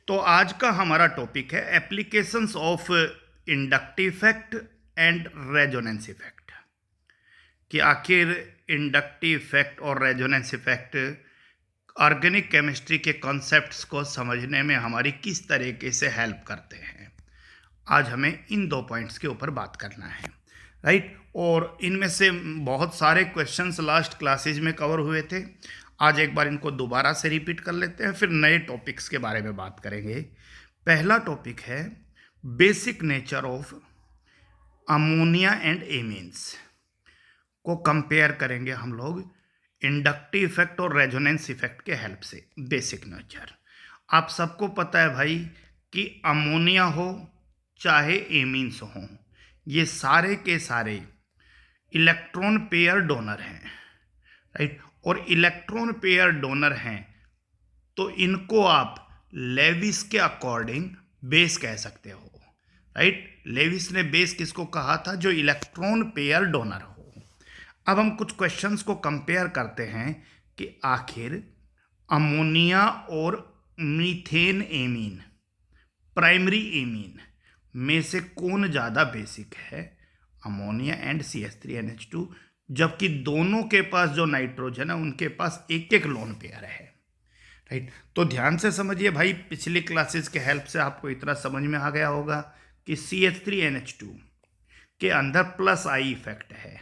तो आज का हमारा टॉपिक है applications of inductive effect and resonance effect. कि आखिर इंडक्टिव इफेक्ट और रेजोनेंस इफेक्ट ऑर्गेनिक केमिस्ट्री के कॉन्सेप्ट्स को समझने में हमारी किस तरीके से हेल्प करते हैं। आज हमें इन दो पॉइंट्स के ऊपर बात करना है, राइट। और इनमें से बहुत सारे क्वेश्चंस लास्ट क्लासेज में कवर हुए थे। आज एक बार इनको दोबारा से रिपीट कर लेते हैं, फिर नए टॉपिक्स के बारे में बात करेंगे। पहला टॉपिक है basic nature of ammonia and amines को कंपेयर करेंगे हम लोग इंडक्टिव इफेक्ट और रेजोनेंस इफेक्ट के हेल्प से। बेसिक नेचर आप सबको पता है भाई कि अमोनिया हो चाहे एमीन्स हो, ये सारे के सारे इलेक्ट्रॉन पेयर डोनर हैं, राइट। और इलेक्ट्रॉन पेयर डोनर हैं तो इनको आप लेविस के अकॉर्डिंग बेस कह सकते हो, राइट। लेविस ने बेस किसको कहा था? जो इलेक्ट्रॉन पेयर डोनर हो। अब हम कुछ क्वेश्चंस को कंपेयर करते हैं कि आखिर अमोनिया और मीथेन एमीन, प्राइमरी एमीन में से कौन ज़्यादा बेसिक है, अमोनिया एंड CH3NH2, जबकि दोनों के पास जो नाइट्रोजन है उनके पास एक एक लोन पेयर है, राइट। तो ध्यान से समझिए भाई, पिछली क्लासेस के हेल्प से आपको इतना समझ में आ गया होगा कि CH3NH2 के अंदर प्लस आई इफेक्ट है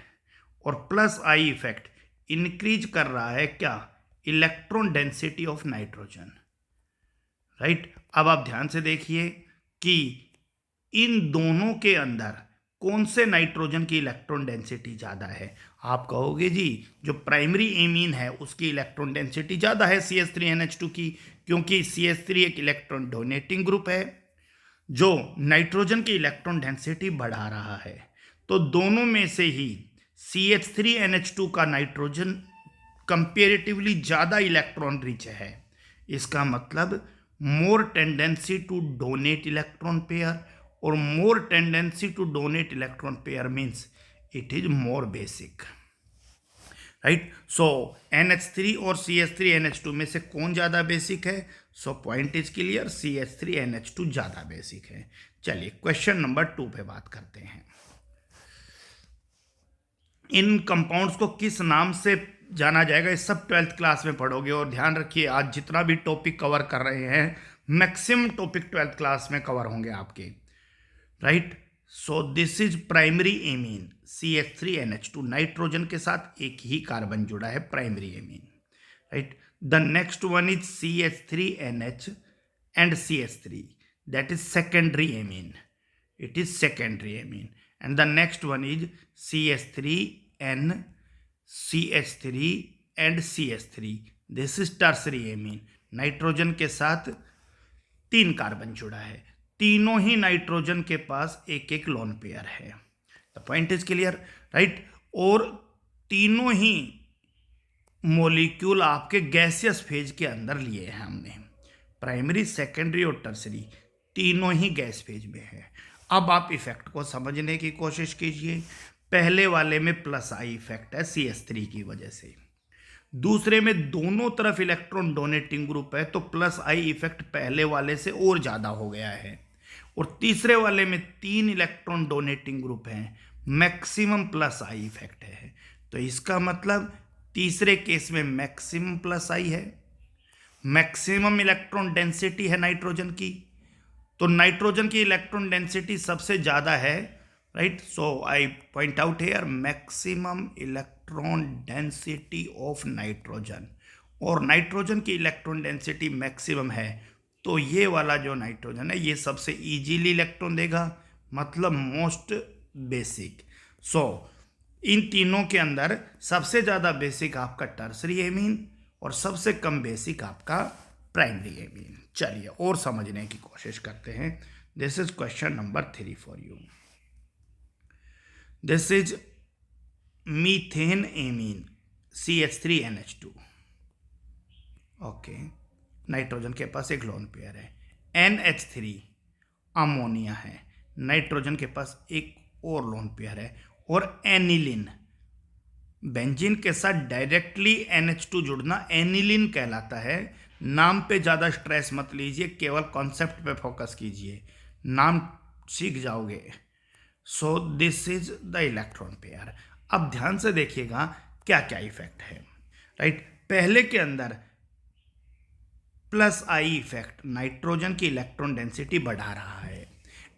और प्लस आई इफेक्ट इंक्रीज कर रहा है क्या? Electron density of nitrogen, right. अब आप ध्यान से देखिए कि इन दोनों के अंदर कौन से नाइट्रोजन की इलेक्ट्रॉन डेंसिटी ज़्यादा है? आप कहोगे जी जो प्राइमरी एमीन है उसकी इलेक्ट्रॉन डेंसिटी ज़्यादा है CH3NH2 की, क्योंकि CH3 एक इलेक्ट्रॉन डोनेटिंग ग्रुप है जो नाइट्रोजन की इलेक्ट्रॉन डेंसिटी बढ़ा रहा है। तो दोनों में से ही CH3NH2 का नाइट्रोजन कंपेरेटिवली ज़्यादा इलेक्ट्रॉन रिच है। इसका मतलब more tendency to donate electron pair, और more tendency to donate electron pair means it is more basic, right. So NH3 और CH3NH2 में से कौन ज़्यादा बेसिक है? So point is clear, CH3NH2 ज़्यादा बेसिक है। चलिए क्वेश्चन नंबर 2 पे बात करते हैं। इन कंपाउंड्स को किस नाम से जाना जाएगा? ये सब 12th क्लास में पढ़ोगे। और ध्यान रखिए आज जितना भी टॉपिक कवर कर रहे हैं मैक्सिमम टॉपिक 12th क्लास में कवर होंगे आपके, right. So this is primary amine CH3NH2, nitrogen के साथ एक ही कार्बन जुड़ा है, primary amine, right. The next one is CH3NH and CH3, that is secondary amine, it is secondary amine. And the next one is CH3N, CH3 and CH3, this is tertiary amine. Nitrogen के साथ 3 carbon जुड़ा है, तीनों ही nitrogen के पास एक एक lone pair है। The point is clear, right. और तीनों ही मॉलिक्यूल आपके गैसियस फेज के अंदर लिए हैं हमने, प्राइमरी, सेकेंडरी और टर्सरी तीनों ही गैस फेज में है। अब आप इफेक्ट को समझने की कोशिश कीजिए। पहले वाले में प्लस आई इफेक्ट है CH3 की वजह से, दूसरे में दोनों तरफ इलेक्ट्रॉन डोनेटिंग ग्रुप है तो प्लस आई इफेक्ट पहले वाले से और ज़्यादा हो गया है, और तीसरे वाले में 3 इलेक्ट्रॉन डोनेटिंग ग्रुप हैं, मैक्सिमम प्लस आई इफेक्ट है। तो इसका मतलब तीसरे केस में मैक्सिमम प्लस आई है, मैक्सिमम इलेक्ट्रॉन डेंसिटी है नाइट्रोजन की, तो नाइट्रोजन की इलेक्ट्रॉन डेंसिटी सबसे ज़्यादा है, right. So I point out here maximum electron density of nitrogen, और नाइट्रोजन की इलेक्ट्रॉन डेंसिटी मैक्सिमम है तो ये वाला जो नाइट्रोजन है ये सबसे इजीली इलेक्ट्रॉन देगा, मतलब मोस्ट बेसिक। सो इन तीनों के अंदर सबसे ज़्यादा बेसिक आपका टर्सरी एमीन और सबसे कम बेसिक आपका प्राइमरी एमीन। चलिए और समझने की कोशिश करते हैं। This is question number 3 for you. This is methane amine CH3NH2, okay. Nitrogen के पास एक लोन पेयर है। NH3 अमोनिया है, नाइट्रोजन के पास एक और लोन पेयर है। और एनिलिन, बेंजीन के साथ डायरेक्टली NH2 जुड़ना एनिलिन कहलाता है, नाम पे ज़्यादा स्ट्रेस मत लीजिए, केवल कॉन्सेप्ट पे फोकस कीजिए, नाम सीख जाओगे। So this is the electron pair. अब ध्यान से देखिएगा क्या क्या इफेक्ट है, राइट। पहले के अंदर प्लस आई इफेक्ट, नाइट्रोजन की इलेक्ट्रॉन डेंसिटी बढ़ा रहा है।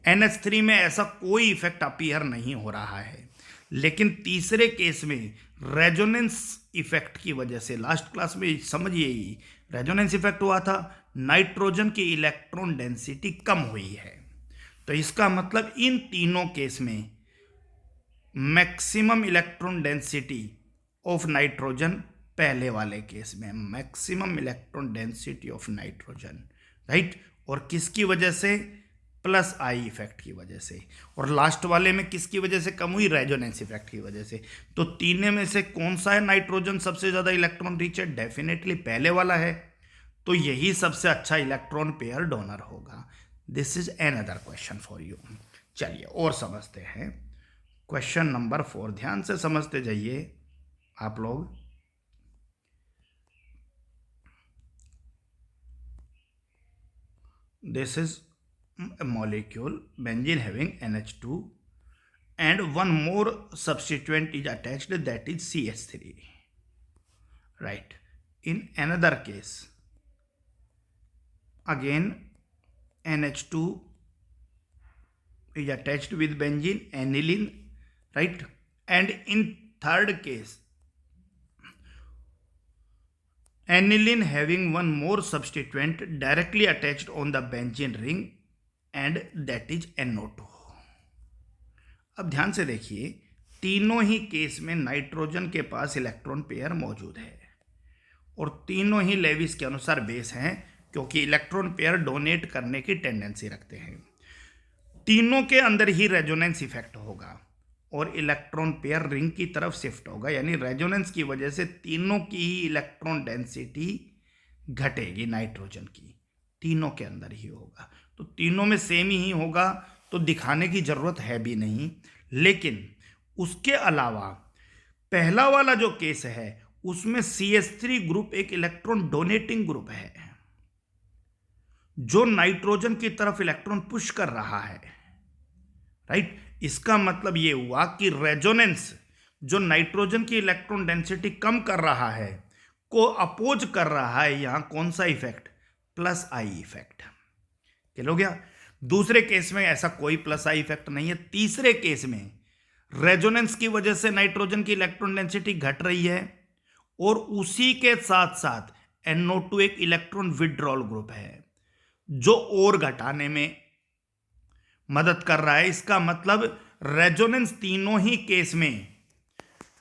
NH3 में ऐसा कोई इफेक्ट अपीयर नहीं हो रहा है। लेकिन तीसरे केस में रेजोनेंस इफेक्ट की वजह से, लास्ट क्लास में समझिए ही रेजोनेंस इफेक्ट हुआ था, नाइट्रोजन की इलेक्ट्रॉन डेंसिटी कम हुई है। तो इसका मतलब इन तीनों केस में maximum electron density of nitrogen, पहले वाले केस में maximum electron density of nitrogen, right. और किसकी वजह से? प्लस आई इफेक्ट की वजह से। और लास्ट वाले में किसकी वजह से कम हुई? रेजोनेंस इफेक्ट की वजह से। तो तीनों में से कौन सा है नाइट्रोजन सबसे ज्यादा इलेक्ट्रॉन रिच है? डेफिनेटली पहले वाला है। तो यही सबसे अच्छा इलेक्ट्रॉन पेयर डोनर होगा। This is another question for you. चलिए और समझते हैं क्वेश्चन नंबर 4। ध्यान से समझते जाइए आप लोग। This is a molecule benzene having NH2 and one more substituent is attached, that is CH3, right. In another case again NH2 is attached with benzene, aniline, right. And in third case aniline having one more substituent directly attached on the benzene ring and that is NO2। अब ध्यान से देखिए, तीनों ही case में nitrogen के पास electron pair मौजूद है और तीनों ही लेविस के अनुसार बेस हैं, क्योंकि इलेक्ट्रॉन पेयर डोनेट करने की टेंडेंसी रखते हैं। तीनों के अंदर ही रेजोनेंस इफेक्ट होगा और इलेक्ट्रॉन पेयर रिंग की तरफ शिफ्ट होगा, यानी रेजोनेंस की वजह से तीनों की ही इलेक्ट्रॉन डेंसिटी घटेगी नाइट्रोजन की, तीनों के अंदर ही होगा। तो तीनों में सेम ही होगा तो दिखाने की जरूरत है भी नहीं। लेकिन उसके अलावा पहला वाला जो केस है उसमें CH3 ग्रुप एक इलेक्ट्रॉन डोनेटिंग ग्रुप है जो नाइट्रोजन की तरफ इलेक्ट्रॉन पुश कर रहा है, राइट। इसका मतलब यह हुआ कि रेजोनेंस जो नाइट्रोजन की इलेक्ट्रॉन डेंसिटी कम कर रहा है को अपोज कर रहा है। यहां कौन सा effect? Plus I effect. Clear हो गया? दूसरे केस में ऐसा कोई प्लस आई इफेक्ट नहीं है। तीसरे केस में रेजोनेंस की वजह से नाइट्रोजन की इलेक्ट्रॉन डेंसिटी घट रही है और उसी के साथ साथ NO2 एक इलेक्ट्रॉन विड्रॉल ग्रुप है जो और घटाने में मदद कर रहा है। इसका मतलब रेजोनेंस तीनों ही केस में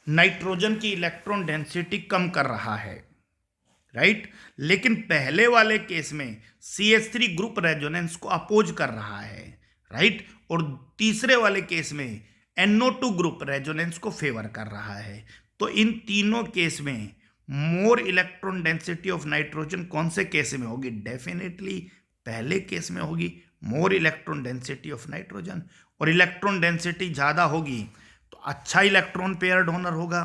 नाइट्रोजन की इलेक्ट्रॉन डेंसिटी कम कर रहा है, राइट। लेकिन पहले वाले केस में CH3 ग्रुप रेजोनेंस को अपोज कर रहा है, राइट। और तीसरे वाले केस में NO2 ग्रुप रेजोनेंस को फेवर कर रहा है। तो इन तीनों केस में more electron density of nitrogen कौन से केस में होगी? डेफिनेटली पहले केस में होगी, more electron density of nitrogen. और इलेक्ट्रॉन डेंसिटी ज़्यादा होगी तो अच्छा इलेक्ट्रॉन पेयर डोनर होगा,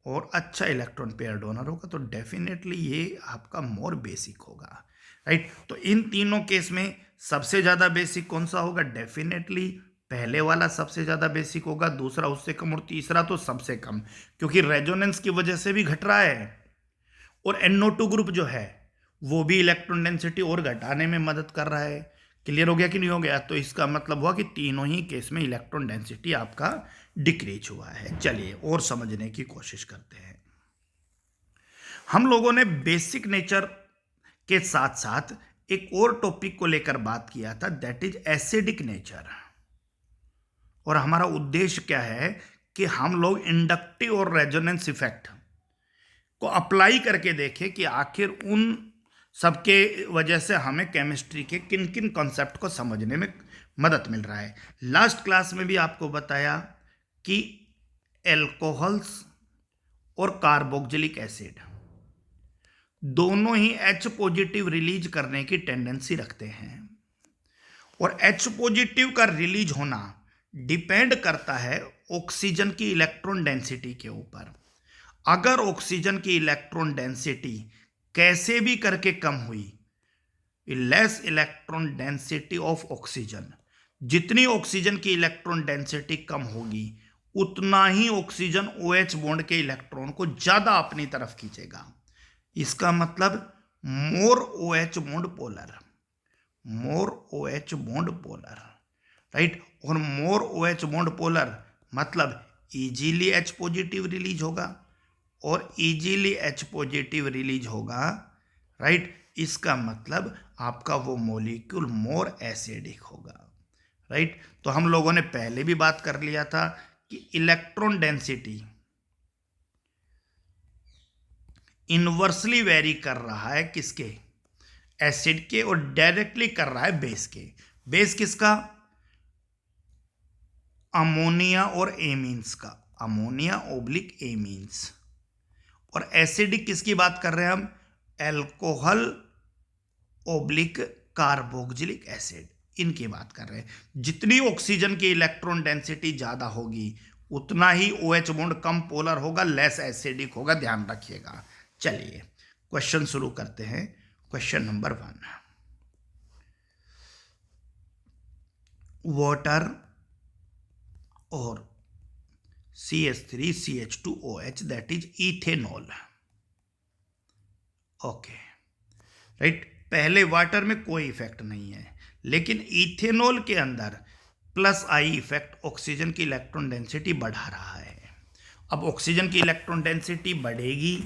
और अच्छा इलेक्ट्रॉन पेयर डोनर होगा तो डेफिनेटली ये आपका मोर बेसिक होगा, राइट। तो इन तीनों केस में सबसे ज़्यादा बेसिक कौन सा होगा? डेफिनेटली पहले वाला सबसे ज़्यादा बेसिक होगा, दूसरा उससे कम और तीसरा तो सबसे कम, क्योंकि रेजोनेंस की वजह से भी घट रहा है और NO2 ग्रुप जो है वो भी इलेक्ट्रॉन डेंसिटी और घटाने में मदद कर रहा है। क्लियर हो गया कि नहीं हो गया? तो इसका मतलब हुआ कि तीनों ही केस में इलेक्ट्रॉन डेंसिटी आपका डिक्रीज हुआ है। चलिए और समझने की कोशिश करते हैं। हम लोगों ने बेसिक नेचर के साथ साथ एक और टॉपिक को लेकर बात किया था, दैट इज एसिडिक नेचर। और हमारा उद्देश्य क्या है कि हम लोग इंडक्टिव और रेजोनेंस इफेक्ट को अप्लाई करके देखें कि आखिर उन सबके वजह से हमें केमिस्ट्री के किन किन कॉन्सेप्ट को समझने में मदद मिल रहा है। लास्ट क्लास में भी आपको बताया कि एल्कोहल्स और कार्बोक्सिलिक एसिड दोनों ही H पॉजिटिव रिलीज करने की टेंडेंसी रखते हैं, और H पॉजिटिव का रिलीज होना डिपेंड करता है ऑक्सीजन की इलेक्ट्रॉन डेंसिटी के ऊपर। अगर ऑक्सीजन की इलेक्ट्रॉन डेंसिटी कैसे भी करके कम हुई, less electron density of oxygen, जितनी ऑक्सीजन की इलेक्ट्रॉन डेंसिटी कम होगी उतना ही ऑक्सीजन OH बॉन्ड के इलेक्ट्रॉन को ज्यादा अपनी तरफ खींचेगा। इसका मतलब मोर OH बॉन्ड पोलर, मोर OH बॉन्ड पोलर, राइट। और मोर OH बॉन्ड पोलर मतलब इजीली H पॉजिटिव रिलीज होगा, और इजीली H पॉजिटिव रिलीज होगा, राइट। इसका मतलब आपका वो मॉलिक्यूल मोर एसिडिक होगा, राइट। तो हम लोगों ने पहले भी बात कर लिया था कि इलेक्ट्रॉन डेंसिटी इनवर्सली वेरी कर रहा है किसके, एसिड के, और डायरेक्टली कर रहा है बेस के। बेस किसका, अमोनिया और एमीन्स का, अमोनिया ओब्लिक एमीन्स। और एसिडिक किसकी बात कर रहे हैं हम, एल्कोहल ओब्लिक कार्बोक्सिलिक एसिड, इनकी बात कर रहे हैं। जितनी ऑक्सीजन की इलेक्ट्रॉन डेंसिटी ज्यादा होगी उतना ही OH बॉन्ड कम पोलर होगा, लेस एसिडिक होगा, ध्यान रखिएगा। चलिए क्वेश्चन शुरू करते हैं। क्वेश्चन नंबर 1, वाटर और CH3CH2OH that is ethanol, okay, right. पहले वाटर में कोई इफेक्ट नहीं है, लेकिन इथेनॉल के अंदर प्लस आई इफेक्ट ऑक्सीजन की इलेक्ट्रॉन डेंसिटी बढ़ा रहा है। अब ऑक्सीजन की इलेक्ट्रॉन डेंसिटी बढ़ेगी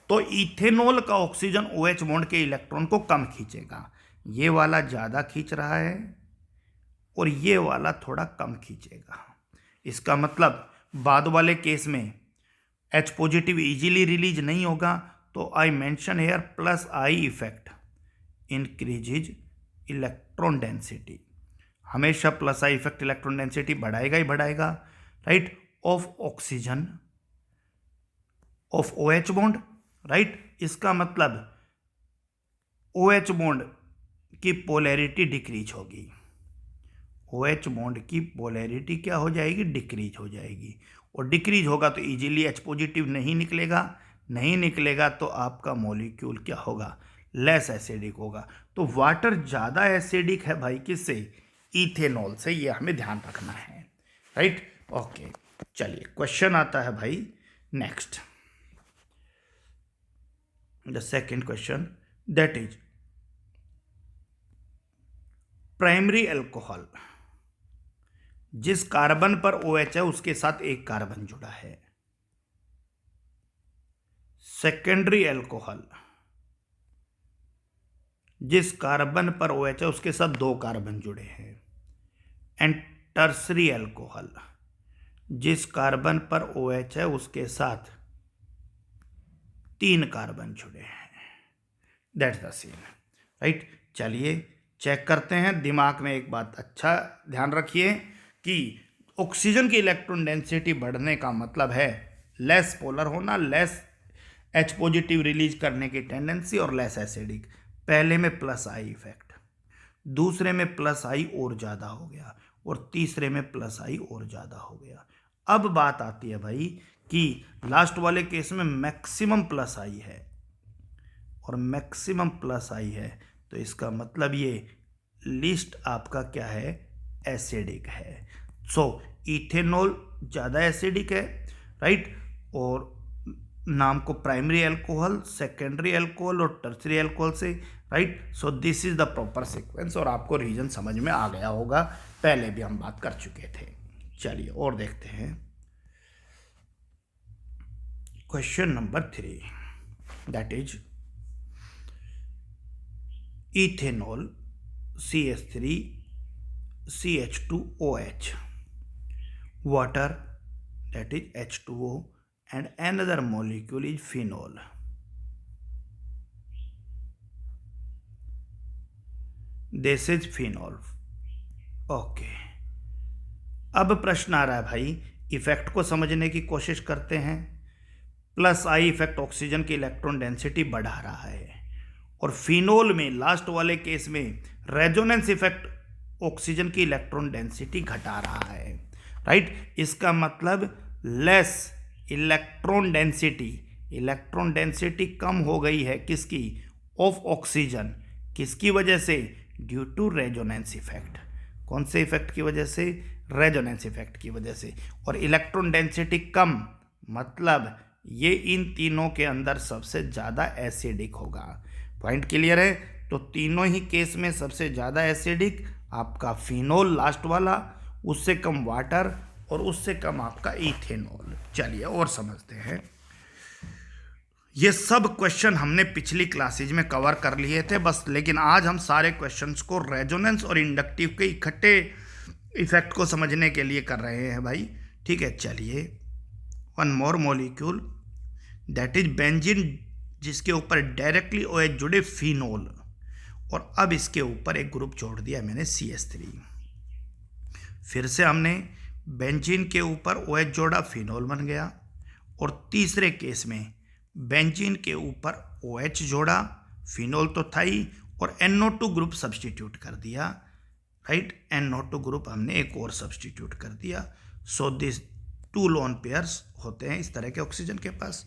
तो इथेनॉल का ऑक्सीजन OH बॉन्ड के इलेक्ट्रॉन को कम खींचेगा। ये वाला ज़्यादा खींच रहा है और ये वाला थोड़ा कम खींचेगा। इसका मतलब बाद वाले केस में H पॉजिटिव इजीली रिलीज नहीं होगा, तो I mention here plus I effect increases electron density. हमेशा plus I effect electron density बढ़ाएगा ही बढ़ाएगा, right, of oxygen of OH bond, right. इसका मतलब OH बॉन्ड की पोलैरिटी डिक्रीज होगी, OH बॉन्ड की पोलैरिटी क्या हो जाएगी, डिक्रीज हो जाएगी। और डिक्रीज होगा तो इजीली H पॉजिटिव नहीं निकलेगा, नहीं निकलेगा तो आपका मॉलिक्यूल क्या होगा, लेस एसिडिक होगा। तो वाटर ज़्यादा एसिडिक है भाई किससे, इथेनॉल से, ये हमें ध्यान रखना है, राइट। ओके, चलिए क्वेश्चन आता है भाई next, the second question that is primary alcohol, जिस कार्बन पर OH है उसके साथ एक कार्बन जुड़ा है। सेकेंडरी अल्कोहल, जिस कार्बन पर OH है उसके साथ 2 कार्बन जुड़े हैं। एंड टर्सरी अल्कोहल, जिस कार्बन पर OH है उसके साथ 3 कार्बन जुड़े हैं। That's the scene, right. चलिए चेक करते हैं। दिमाग में एक बात अच्छा ध्यान रखिए कि ऑक्सीजन की इलेक्ट्रॉन डेंसिटी बढ़ने का मतलब है लेस पोलर होना, लेस H पॉजिटिव रिलीज करने की टेंडेंसी और लेस एसिडिक। पहले में प्लस आई इफेक्ट, दूसरे में प्लस आई और ज़्यादा हो गया, और तीसरे में प्लस आई और ज़्यादा हो गया। अब बात आती है भाई कि लास्ट वाले केस में मैक्सिमम प्लस आई है, और मैक्सिमम प्लस आई है तो इसका मतलब ये लिस्ट आपका क्या है, एसिडिक है। सो इथेनॉल ज़्यादा एसिडिक है, राइट। और नाम को प्राइमरी अल्कोहल, सेकेंडरी अल्कोहल और टर्सरी अल्कोहल से, right. So this is the proper sequence, और आपको रीजन समझ में आ गया होगा, पहले भी हम बात कर चुके थे। चलिए और देखते हैं question number 3, that is ethanol CH3 CH2OH, water that is H2O, and another molecule is phenol. This is phenol. Okay. अब प्रश्न आ रहा है भाई, इफेक्ट को समझने की कोशिश करते हैं। प्लस आई इफेक्ट ऑक्सीजन की इलेक्ट्रॉन डेंसिटी बढ़ा रहा है, और फिनोल में लास्ट वाले केस में रेजोनेंस इफेक्ट ऑक्सीजन की इलेक्ट्रॉन डेंसिटी घटा रहा है, राइट। इसका मतलब less electron density electron density कम हो गई है किसकी, ऑफ ऑक्सीजन, किसकी वजह से, ड्यू टू रेजोनेंस इफेक्ट। कौन से इफेक्ट की वजह से, रेजोनेंस इफेक्ट की वजह से। और इलेक्ट्रॉन डेंसिटी कम मतलब ये इन तीनों के अंदर सबसे ज़्यादा एसिडिक होगा। पॉइंट क्लियर है। तो तीनों ही केस में सबसे ज़्यादा एसिडिक आपका फिनोल लास्ट वाला, उससे कम वाटर, और उससे कम आपका इथेनॉल। चलिए और समझते हैं। ये सब क्वेश्चन हमने पिछली क्लासेज में कवर कर लिए थे बस, लेकिन आज हम सारे क्वेश्चंस को रेजोनेंस और इंडक्टिव के इकट्ठे इफेक्ट को समझने के लिए कर रहे हैं भाई। ठीक है, चलिए। One more molecule that is benzene, जिसके ऊपर डायरेक्टली OH जुड़े फिनोल, और अब इसके ऊपर एक ग्रुप जोड़ दिया मैंने CH3। फिर से हमने बेंजीन के ऊपर OH जोड़ा, फिनोल बन गया। और तीसरे केस में बेंजीन के ऊपर OH जोड़ा, फिनोल तो था ही, और NO2 ग्रुप सब्सटीट्यूट कर दिया। राइट, NO2 ग्रुप हमने एक और सब्सटीट्यूट कर दिया। सो दिस 2 लोन पेयर्स होते हैं इस तरह के ऑक्सीजन के पास।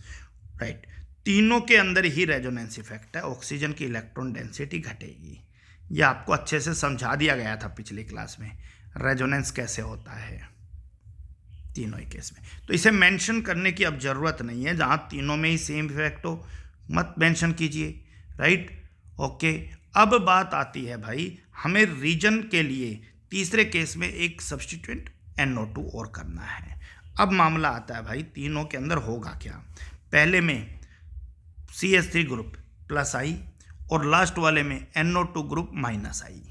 राइट, तीनों के अंदर ही रेजोनेंस इफेक्ट है, ऑक्सीजन की इलेक्ट्रॉन डेंसिटी घटेगी। यह आपको अच्छे से समझा दिया गया था पिछली क्लास में, रेजोनेंस कैसे होता है तीनों ही केस में। तो इसे मेंशन करने की अब जरूरत नहीं है, जहां तीनों में ही सेम इफेक्ट हो मत मेंशन कीजिए। Right, okay. अब बात आती है भाई, हमें रीजन के लिए तीसरे केस में एक सब्स्टिट्यूएंट NO2 और करना है। अब मामला आता है भाई, तीनों के अंदर होगा क्या। पहले में CH3 ग्रुप प्लस आई, और लास्ट वाले में NO2 ग्रुप माइनस आई।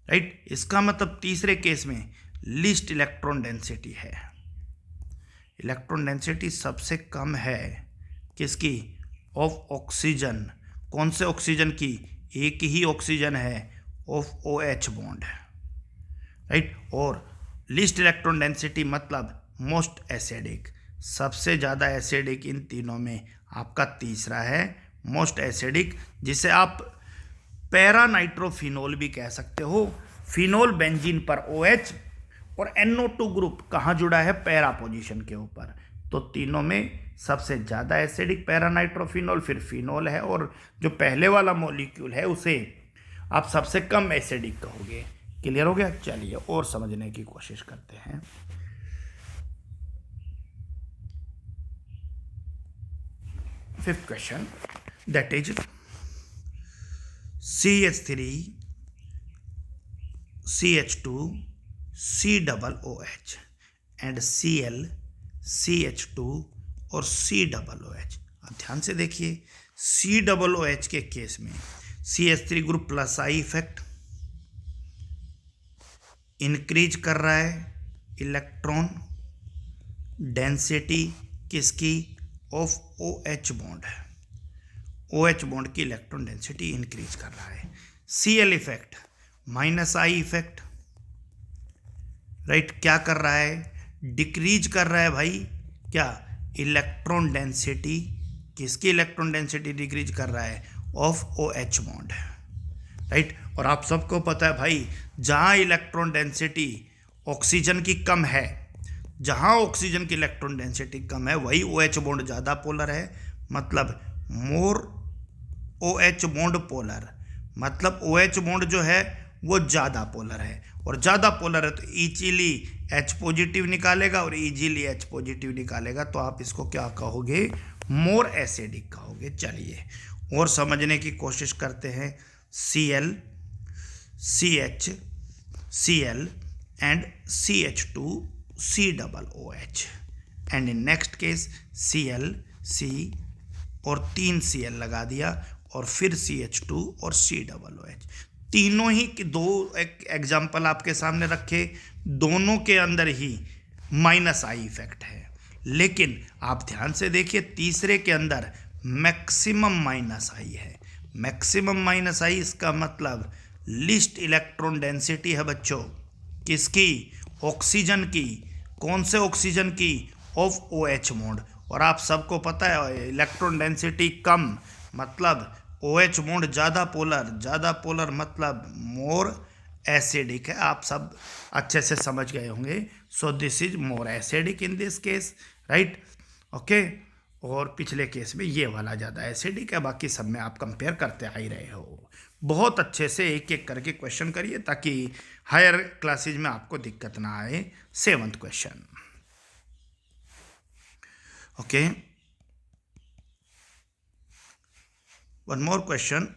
राइट, इसका मतलब तीसरे केस में लीस्ट इलेक्ट्रॉन डेंसिटी है। इलेक्ट्रॉन डेंसिटी सबसे कम है किसकी, ऑफ ऑक्सीजन। कौन से ऑक्सीजन की, एक ही ऑक्सीजन है, ऑफ OH बॉन्ड। राइट, और लीस्ट इलेक्ट्रॉन डेंसिटी मतलब मोस्ट एसिडिक, सबसे ज़्यादा एसिडिक इन तीनों में आपका तीसरा है, मोस्ट एसिडिक, जिसे आप पैरानाइट्रोफिनोल भी कह सकते हो। फिनोल बेंजीन पर OH, और NO2 ग्रुप कहाँ जुड़ा है, पैरा पोजीशन के ऊपर। तो तीनों में सबसे ज़्यादा एसिडिक पैरानाइट्रोफिनोल, फिर फिनोल है, और जो पहले वाला मॉलिक्यूल है उसे आप सबसे कम एसिडिक कहोगे। क्लियर हो गया। चलिए और समझने की कोशिश करते हैं। Fifth question, that is CH3 CH2 COOH and Cl CH2 और COOH। अब ध्यान से देखिए, COOH के केस में CH3 group plus I effect increase कर रहा है इलेक्ट्रॉन डेंसिटी किसकी, of OH bond. OH bond की इलेक्ट्रॉन डेंसिटी इंक्रीज कर रहा है। Cl effect minus I effect, right, क्या कर रहा है, डिक्रीज कर रहा है भाई, क्या, इलेक्ट्रॉन डेंसिटी, किसकी इलेक्ट्रॉन डेंसिटी डिक्रीज कर रहा है, ऑफ OH बॉन्ड। राइट, और आप सबको पता है भाई, जहां इलेक्ट्रॉन डेंसिटी ऑक्सीजन की कम है, जहां ऑक्सीजन की इलेक्ट्रॉन डेंसिटी कम है वही OH बॉन्ड ज़्यादा पोलर है, मतलब मोर OH बॉन्ड पोलर, मतलब OH बॉन्ड जो है वो ज़्यादा पोलर है, और ज़्यादा पोलर है तो इजीली H पॉजिटिव निकालेगा, और इजीली H पॉजिटिव निकालेगा तो आप इसको क्या कहोगे, मोर एसिडिक कहोगे। चलिए और समझने की कोशिश करते हैं। Cl CH Cl and CH2 COOH, and in next case Cl C और 3 Cl लगा दिया, और फिर CH2 और COOH। तीनों ही दो एग्जाम्पल आपके सामने रखे, दोनों के अंदर ही माइनस आई इफेक्ट है, लेकिन आप ध्यान से देखिए तीसरे के अंदर मैक्सिमम माइनस आई है। मैक्सिमम माइनस आई इसका मतलब लीस्ट इलेक्ट्रॉन डेंसिटी है बच्चों, किसकी, ऑक्सीजन की। कौन से ऑक्सीजन की, ऑफ OH बॉन्ड। और आप सबको पता है इलेक्ट्रॉन डेंसिटी कम मतलब OH बॉन्ड ज़्यादा पोलर मतलब मोर एसिडिक है। आप सब अच्छे से समझ गए होंगे। So this is more acidic in this case, right, okay. और पिछले केस में ये वाला ज़्यादा एसिडिक है। बाकी सब में आप कंपेयर करते आ ही रहे हो। बहुत अच्छे से एक एक करके क्वेश्चन करिए ताकि हायर क्लासेज में आपको दिक्कत ना आए। 7th question, okay, one more question.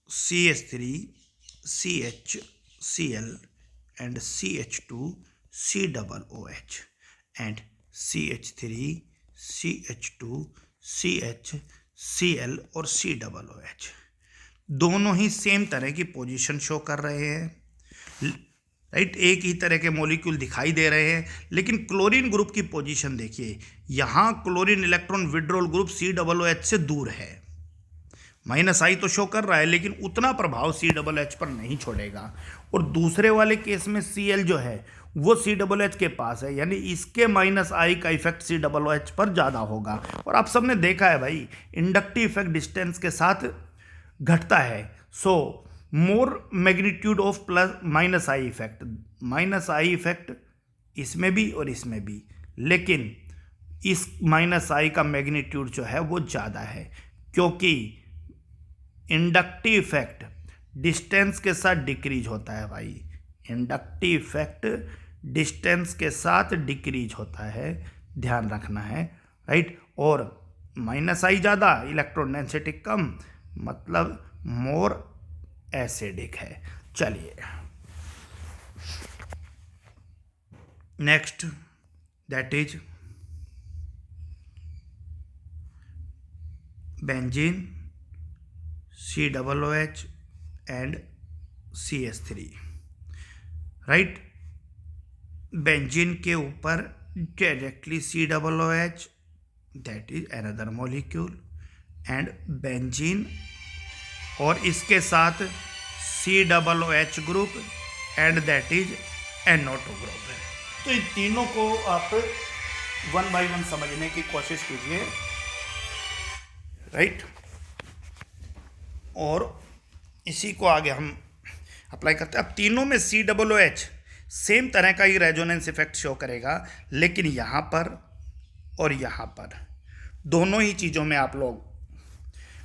CH3 CHCl and CH2 COOH and CH3 CH2 CHCl और COOH दोनों ही सेम तरह की पोजीशन शो कर रहे हैं, राइट। एक ही तरह के मॉलिक्यूल दिखाई दे रहे हैं, लेकिन क्लोरीन ग्रुप की पोजीशन देखिए। यहाँ chlorine electron withdrawal group COOH से दूर है। -I तो शो कर रहा है, लेकिन उतना प्रभाव COOH पर नहीं छोड़ेगा। और दूसरे वाले केस में Cl जो है वो COOH के पास है, यानी इसके -I का इफेक्ट COOH पर ज़्यादा होगा। और आप सबने देखा है भाई, इंडक्टिव इफेक्ट डिस्टेंस के साथ घटता है। So more magnitude of -I effect, -I effect इसमें भी और इसमें भी, लेकिन इस -I का मैग्नीट्यूड जो है वो ज़्यादा है, क्योंकि इंडक्टिव इफेक्ट डिस्टेंस के साथ डिक्रीज होता है भाई। इंडक्टिव इफेक्ट डिस्टेंस के साथ डिक्रीज होता है, ध्यान रखना है, राइट। और -I ज़्यादा, इलेक्ट्रॉन डेंसिटी कम, मतलब मोर एसिडिक है। चलिए next, that is benzene COOH and CH3, right. Benzene के ऊपर directly COOH, that is another molecule, and benzene और इसके साथ COOH group, and that is NO2 group है। तो इन तीनों को आप 1 by 1 समझने की कोशिश कीजिए, राइट। और इसी को आगे हम अप्लाई करते हैं। अब तीनों में COOH सेम तरह का ही रेजोनेंस इफेक्ट शो करेगा, लेकिन यहाँ पर और यहाँ पर दोनों ही चीज़ों में आप लोग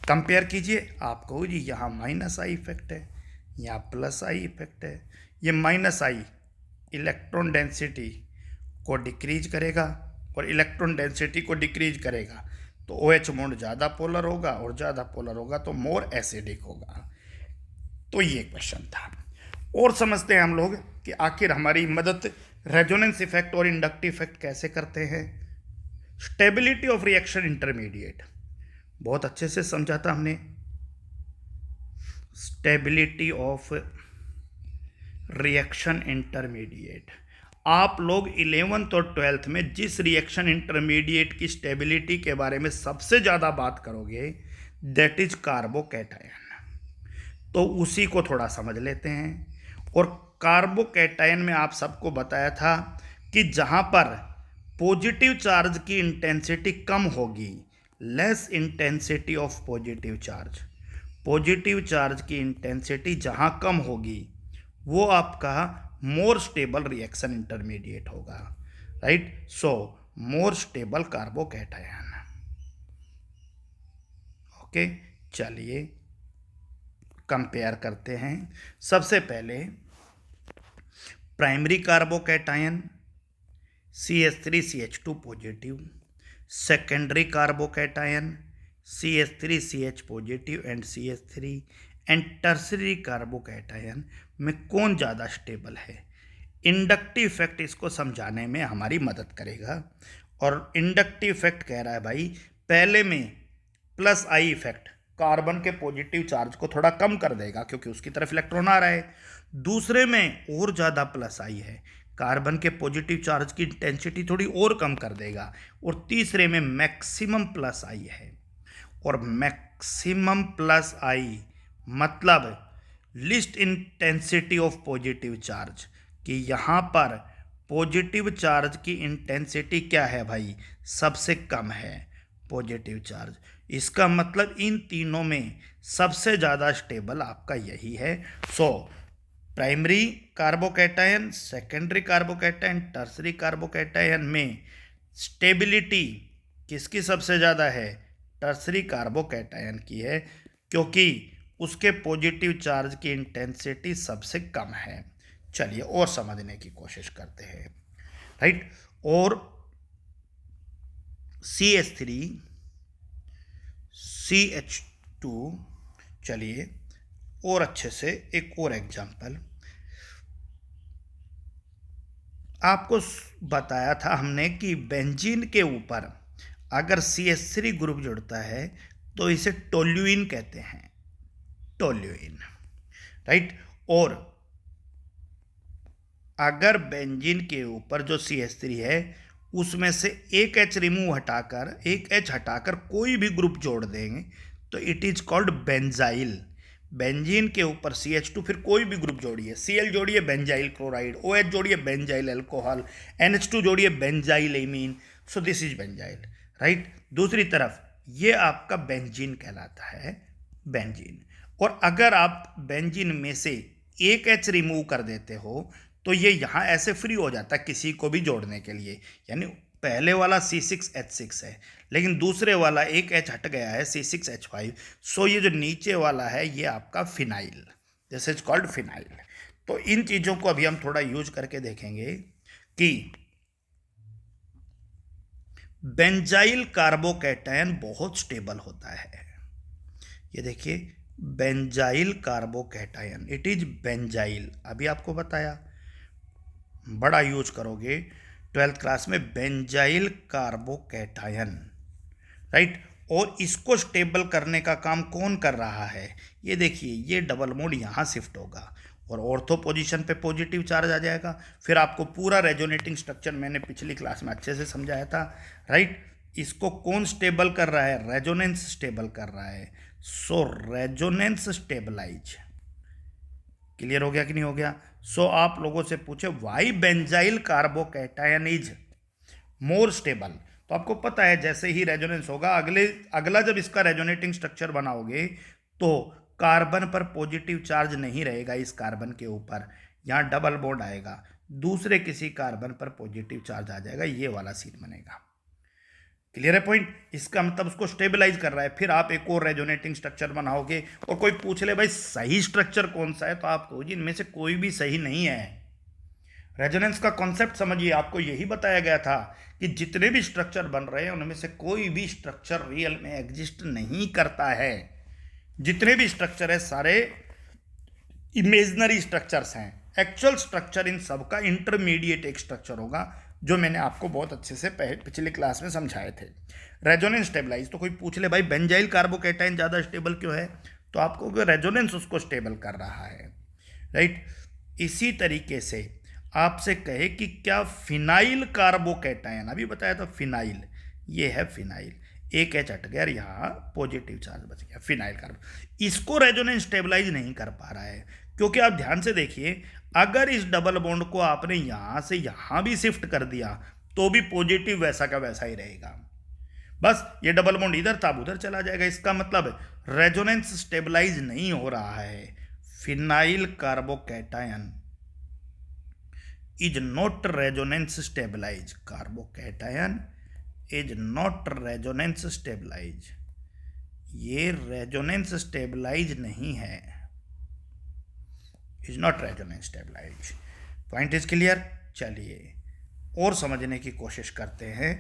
कंपेयर कीजिए। आपको जी यहाँ -I इफेक्ट है, यहाँ +I इफेक्ट है। ये -I इलेक्ट्रॉन डेंसिटी को डिक्रीज करेगा, और इलेक्ट्रॉन डेंसिटी को डिक्रीज करेगा तो OH बॉन्ड ज़्यादा पोलर होगा, और ज़्यादा पोलर होगा तो मोर एसिडिक होगा। तो ये क्वेश्चन था। और समझते हैं हम लोग कि आखिर हमारी मदद रेजोनेंस इफेक्ट और इंडक्टिव इफेक्ट कैसे करते हैं। स्टेबिलिटी ऑफ रिएक्शन इंटरमीडिएट बहुत अच्छे से समझा था हमने। स्टेबिलिटी ऑफ रिएक्शन इंटरमीडिएट, आप लोग 11th और 12th में जिस रिएक्शन इंटरमीडिएट की स्टेबिलिटी के बारे में सबसे ज़्यादा बात करोगे, दैट इज कार्बोकैटायन। तो उसी को थोड़ा समझ लेते हैं। और कार्बोकैटायन में आप सबको बताया था कि जहाँ पर पॉजिटिव चार्ज की इंटेंसिटी कम होगी, less intensity of positive charge, positive charge की इंटेंसिटी जहाँ कम होगी वो आपका मोर स्टेबल रिएक्शन इंटरमीडिएट होगा, राइट। सो मोर स्टेबल कार्बोकैटायन, ओके। चलिए कंपेयर करते हैं। सबसे पहले primary carbocation CH3CH2 positive, secondary carbocation CH3CH positive and CH3, and tertiary carbocation में कौन ज़्यादा स्टेबल है। इंडक्टिव इफेक्ट इसको समझाने में हमारी मदद करेगा। और इंडक्टिव इफेक्ट कह रहा है भाई, पहले में +I इफेक्ट कार्बन के पॉजिटिव चार्ज को थोड़ा कम कर देगा क्योंकि उसकी तरफ इलेक्ट्रॉन आ रहा है। दूसरे में और ज़्यादा +I है, कार्बन के पॉजिटिव चार्ज की इंटेंसिटी थोड़ी और कम कर देगा। और तीसरे में मैक्सिमम +I है, और मैक्सिमम +I मतलब list intensity of positive charge, कि यहाँ पर पॉजिटिव चार्ज की इंटेंसिटी क्या है भाई, सबसे कम है पॉजिटिव चार्ज। इसका मतलब इन तीनों में सबसे ज़्यादा स्टेबल आपका यही है। So primary carbocation, secondary carbocation, tertiary carbocation में स्टेबिलिटी किसकी सबसे ज़्यादा है? टर्सरी कार्बोकैटायन की है, क्योंकि उसके पॉजिटिव चार्ज की इंटेंसिटी सबसे कम है। चलिए और समझने की कोशिश करते हैं, राइट। और CH3 CH2, चलिए और अच्छे से एक और एग्जांपल आपको बताया था हमने कि बेंजीन के ऊपर अगर CH3 ग्रुप जुड़ता है तो इसे टोल्यूइन कहते हैं, टोल्यूइन, राइट। और अगर बेंजीन के ऊपर जो CH3 है उसमें से एक H रिमूव हटाकर, एक H हटाकर कोई भी ग्रुप जोड़ देंगे तो it is called benzyl. Benzene के ऊपर CH2 फिर कोई भी ग्रुप जोड़िए, Cl जोड़िए बेंजाइल क्लोराइड, OH जोड़िए बेंजाइल अल्कोहल, NH2 जोड़िए benzyl amine, so this is benzyl, right. दूसरी तरफ ये आपका बेंजीन कहलाता है, बेंजीन। और अगर आप बेंजीन में से एक H रिमूव कर देते हो तो ये यहाँ ऐसे फ्री हो जाता है किसी को भी जोड़ने के लिए, यानी पहले वाला C6H6 है लेकिन दूसरे वाला एक H हट गया है C6H5, सो ये जो नीचे वाला है ये आपका phenyl, this is called phenyl. तो इन चीज़ों को अभी हम थोड़ा यूज करके देखेंगे कि बेंजाइल कार्बोकैटायन बहुत स्टेबल होता है। ये देखिए benzyl carbocation, it is benzyl, अभी आपको बताया, बड़ा यूज करोगे 12th क्लास में, बेंजाइल कार्बोकैटायन, राइट। और इसको स्टेबल करने का काम कौन कर रहा है? ये देखिए ये डबल बॉन्ड यहाँ शिफ्ट होगा और ऑर्थो पोजीशन पे पॉजिटिव चार्ज आ जाएगा। फिर आपको पूरा रेजोनेटिंग स्ट्रक्चर मैंने पिछली क्लास में अच्छे से समझाया था, राइट। इसको कौन स्टेबल कर रहा है? रेजोनेंस स्टेबल कर रहा है। सो रेजोनेंस स्टेबलाइज, क्लियर हो गया कि नहीं हो गया? सो आप लोगों से पूछे why benzyl carbocation is more stable, तो आपको पता है जैसे ही रेजोनेंस होगा अगला जब इसका रेजोनेटिंग स्ट्रक्चर बनाओगे तो कार्बन पर पॉजिटिव चार्ज नहीं रहेगा, इस कार्बन के ऊपर यहाँ डबल बॉन्ड आएगा, दूसरे किसी कार्बन पर पॉजिटिव चार्ज आ जाएगा, ये वाला सीन बनेगा। क्लियर है पॉइंट? इसका मतलब उसको स्टेबलाइज कर रहा है। फिर आप एक और रेजोनेटिंग स्ट्रक्चर बनाओगे और कोई पूछ ले भाई सही स्ट्रक्चर कौन सा है, तो आप कहोगे इनमें से कोई भी सही नहीं है। रेजोनेंस का कॉन्सेप्ट समझिए, आपको यही बताया गया था कि जितने भी स्ट्रक्चर बन रहे हैं उनमें से कोई भी स्ट्रक्चर रियल में एग्जिस्ट नहीं करता है। जितने भी स्ट्रक्चर है सारे इमेजनरी स्ट्रक्चर्स हैं। एक्चुअल स्ट्रक्चर इन सबका इंटरमीडिएट एक स्ट्रक्चर होगा, जो मैंने आपको बहुत अच्छे से पिछली क्लास में समझाए थे। रेजोनेंस स्टेबलाइज, तो कोई पूछ ले भाई बेंजाइल कार्बोकैटायन ज़्यादा स्टेबल क्यों है, तो आपको रेजोनेंस उसको स्टेबल कर रहा है, राइट। इसी तरीके से आपसे कहे कि क्या फिनाइल कार्बोकैटायन, अभी बताया था फिनाइल, ये है फिनाइल, एक एच हट गया, यहाँ पॉजिटिव चार्ज बच गया, फिनाइल कार्बन, इसको रेजोनेंस स्टेबलाइज नहीं कर पा रहा है, क्योंकि आप ध्यान से देखिए अगर इस डबल बॉन्ड को आपने यहाँ से यहाँ भी शिफ्ट कर दिया तो भी पॉजिटिव वैसा का वैसा ही रहेगा, बस ये डबल बॉन्ड इधर था उधर चला जाएगा। इसका मतलब रेजोनेंस स्टेबलाइज नहीं हो रहा है। Phenyl carbocation is not resonance stabilize, carbocation is not resonance stabilize, ये रेजोनेंस स्टेबलाइज नहीं है, is not resonance stabilize. Point is clear? चलिए और समझने की कोशिश करते हैं।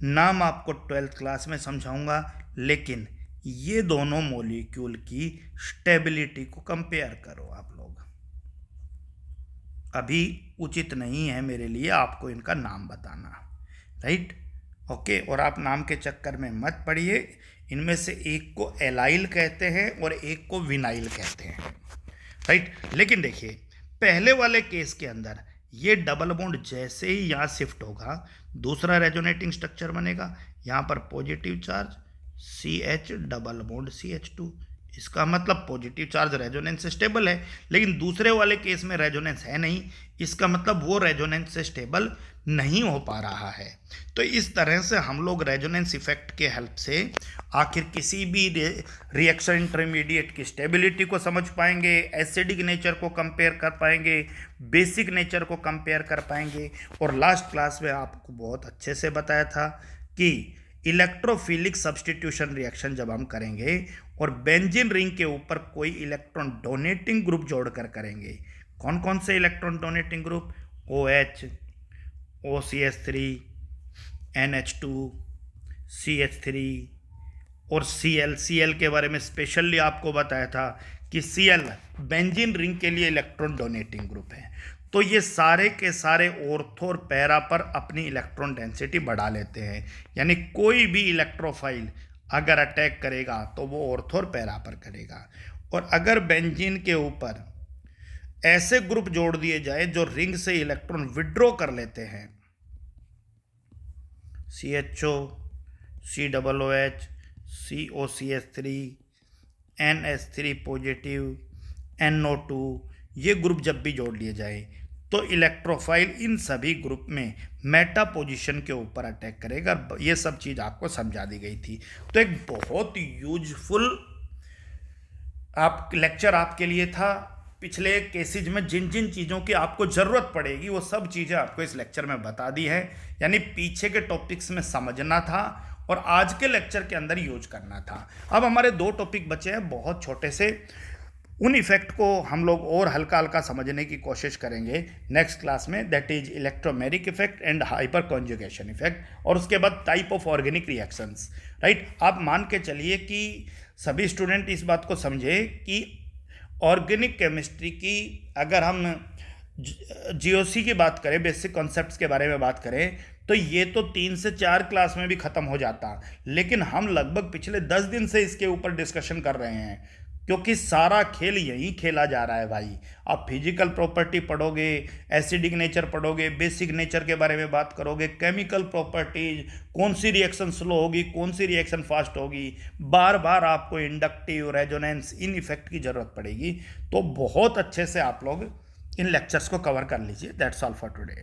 नाम आपको 12th क्लास में समझाऊंगा, लेकिन ये दोनों मॉलिक्यूल की स्टेबिलिटी को कंपेयर करो आप लोग। अभी उचित नहीं है मेरे लिए आपको इनका नाम बताना, राइट, ओके। और आप नाम के चक्कर में मत पड़िए, इनमें से एक को एलाइल कहते हैं और एक को विनाइल कहते हैं, राइट। लेकिन देखिए पहले वाले केस के अंदर ये डबल बॉन्ड जैसे ही यहाँ शिफ्ट होगा दूसरा रेजोनेटिंग स्ट्रक्चर बनेगा, यहाँ पर positive charge CH double bond CH2, इसका मतलब पॉजिटिव चार्ज रेजोनेंस से स्टेबल है। लेकिन दूसरे वाले केस में रेजोनेंस है नहीं, इसका मतलब वो रेजोनेंस से स्टेबल नहीं हो पा रहा है। तो इस तरह से हम लोग रेजोनेंस इफेक्ट के हेल्प से आखिर किसी भी रिएक्शन इंटरमीडिएट की स्टेबिलिटी को समझ पाएंगे, एसिडिक नेचर को कंपेयर कर पाएंगे, बेसिक नेचर को कंपेयर कर पाएंगे। और लास्ट क्लास में आपको बहुत अच्छे से बताया था कि इलेक्ट्रोफिलिक सब्स्टिट्यूशन रिएक्शन जब हम करेंगे और बेंजीन रिंग के ऊपर कोई इलेक्ट्रॉन डोनेटिंग ग्रुप जोड़कर करेंगे, कौन कौन से electron donating group? OH, OCH3, NH2, CH3 और Cl के बारे में स्पेशली आपको बताया था कि Cl बेंजीन रिंग के लिए इलेक्ट्रॉन डोनेटिंग ग्रुप है। तो ये सारे के सारे ऑर्थो और पैरा पर अपनी इलेक्ट्रॉन डेंसिटी बढ़ा लेते हैं, यानी कोई भी इलेक्ट्रोफाइल अगर अटैक करेगा तो वो ऑर्थो और पैरा पर करेगा। और अगर बेंजीन के ऊपर ऐसे ग्रुप जोड़ दिए जाए जो रिंग से इलेक्ट्रॉन विड्रॉ कर लेते हैं, CHO, COOH, COCH3, NH3 positive, NO2, ये ग्रुप जब भी जोड़ लिए जाए तो इलेक्ट्रोफाइल इन सभी ग्रुप में मेटा पोजीशन के ऊपर अटैक करेगा। ये सब चीज़ आपको समझा दी गई थी। तो एक बहुत यूजफुल लेक्चर आपके लिए था। पिछले केसेज में जिन जिन चीज़ों की आपको ज़रूरत पड़ेगी वो सब चीज़ें आपको इस लेक्चर में बता दी है, यानी पीछे के टॉपिक्स में समझना था और आज के लेक्चर के अंदर यूज करना था। अब हमारे 2 टॉपिक बचे हैं बहुत छोटे से, उन इफेक्ट को हम लोग और हल्का हल्का समझने की कोशिश करेंगे नेक्स्ट क्लास में, that is electromeric effect and hyper conjugation effect, और उसके बाद type of organic reactions, right. आप मान के चलिए कि सभी स्टूडेंट इस बात को समझे कि ऑर्गेनिक केमिस्ट्री की अगर हम GOC की बात करें, बेसिक कॉन्सेप्ट्स के बारे में बात करें, तो ये तो 3 से 4 क्लास में भी ख़त्म हो जाता, लेकिन हम लगभग पिछले 10 दिन से इसके ऊपर डिस्कशन कर रहे हैं, क्योंकि सारा खेल यहीं खेला जा रहा है भाई। आप फिजिकल प्रॉपर्टी पढ़ोगे, एसिडिक नेचर पढ़ोगे, बेसिक नेचर के बारे में बात करोगे, केमिकल प्रॉपर्टीज, कौन सी रिएक्शन स्लो होगी, कौन सी रिएक्शन फास्ट होगी, बार बार आपको इंडक्टिव, रेजोनेंस, इन इफेक्ट की ज़रूरत पड़ेगी। तो बहुत अच्छे से आप लोग इन लेक्चर्स को कवर कर लीजिए। That's all for today.